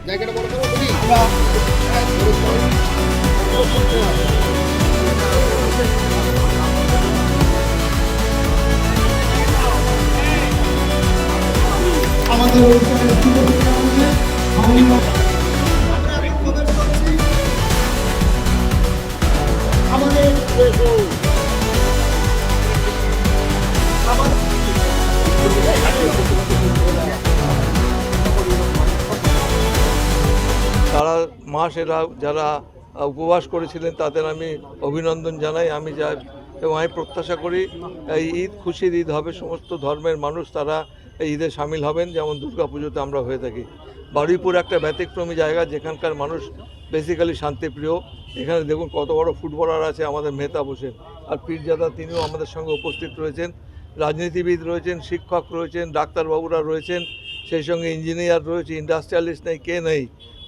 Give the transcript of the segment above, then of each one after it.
জায়গাটা বড় করো তুমি। আমাদের অনুষ্ঠানের সারা মাস এরা যারা উপবাস করেছিলেন তাদের আমি অভিনন্দন জানাই। আমি যা এবং আমি প্রত্যাশা করি এই ঈদ খুশির ঈদ হবে, সমস্ত ধর্মের মানুষ তারা এই ঈদে সামিল হবেন, যেমন দুর্গাপুজোতে আমরা হয়ে থাকি। বারুইপুর একটা ব্যতিক্রমী জায়গা, যেখানকার মানুষ বেসিক্যালি শান্তিপ্রিয়। এখানে দেখুন কত বড় ফুটবলার আছে আমাদের মেহতাব হোসেন, আর পীরজাদা তিনিও আমাদের সঙ্গে উপস্থিত রয়েছেন। রাজনীতিবিদ রয়েছেন, শিক্ষক রয়েছেন, ডাক্তারবাবুরা রয়েছেন, সেই সঙ্গে ইঞ্জিনিয়ার রয়েছে, ইন্ডাস্ট্রিয়ালিস্ট নেই কে নেই।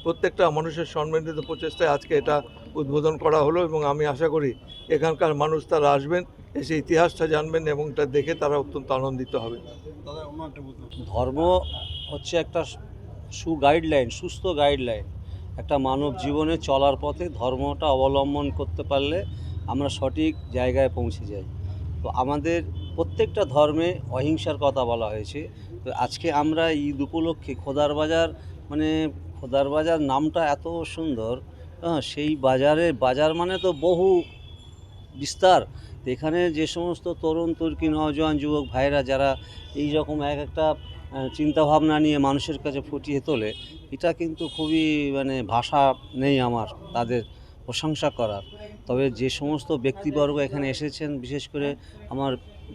প্রত্যেকটা মানুষের সম্মিলিত প্রচেষ্টায় আজকে এটা উদ্বোধন করা হলো এবং আমি আশা করি এখানকার মানুষ তারা আসবেন, এসে ইতিহাসটা জানবেন এবং এটা দেখে তারা অত্যন্ত আনন্দিত হবে। ধর্ম হচ্ছে একটা গাইডলাইন, সুস্থ গাইডলাইন। একটা মানব জীবনে চলার পথে ধর্মটা অবলম্বন করতে পারলে আমরা সঠিক জায়গায় পৌঁছে যাই। তো আমাদের প্রত্যেকটা ধর্মে অহিংসার কথা বলা হয়েছে। তো আজকে আমরা ঈদ উপলক্ষে খোদার বাজার নামটা এত সুন্দর। সেই বাজার মানে তো বহু বিস্তার। এখানে যে সমস্ত তরুণ তুর্কি নওজোয়ান যুবক ভাইরা যারা এই রকম একটা চিন্তাভাবনা নিয়ে মানুষের কাছে ফুটিয়ে তোলে, এটা কিন্তু খুবই ভাষা নেই আমার তাদের প্রশংসা করার। তবে যে সমস্ত ব্যক্তিবর্গ এখানে এসেছেন, বিশেষ করে আমার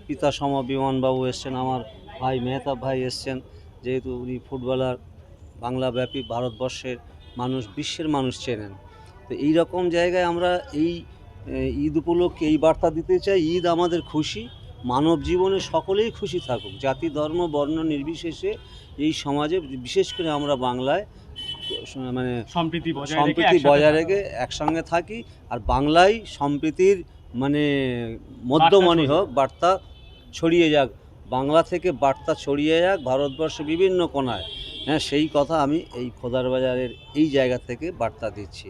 পিতাসম বিমানবাবু এসছেন, আমার ভাই মেহতাব ভাই এসছেন, যেহেতু উনি ফুটবলার, বাংলাব্যাপী ভারতবর্ষের মানুষ, বিশ্বের মানুষ চেনেন। তো এই রকম জায়গায় আমরা এই ঈদ উপলক্ষে এই বার্তা দিতে চাই, ঈদ আমাদের খুশি, মানব জীবনে সকলেই খুশি থাকুক, জাতি ধর্ম বর্ণ নির্বিশেষে এই সমাজে, বিশেষ করে আমরা বাংলায় সম্প্রীতি বজায় রেখে একসঙ্গে থাকি। আর বাংলায় সম্প্রীতির মধ্যমণি হোক, বার্তা ছড়িয়ে যাক, বাংলা থেকে বার্তা ছড়িয়ে যাক ভারতবর্ষের বিভিন্ন কোণায়। হ্যাঁ, সেই কথা আমি এই খোদার বাজারের এই জায়গা থেকে বার্তা দিচ্ছি।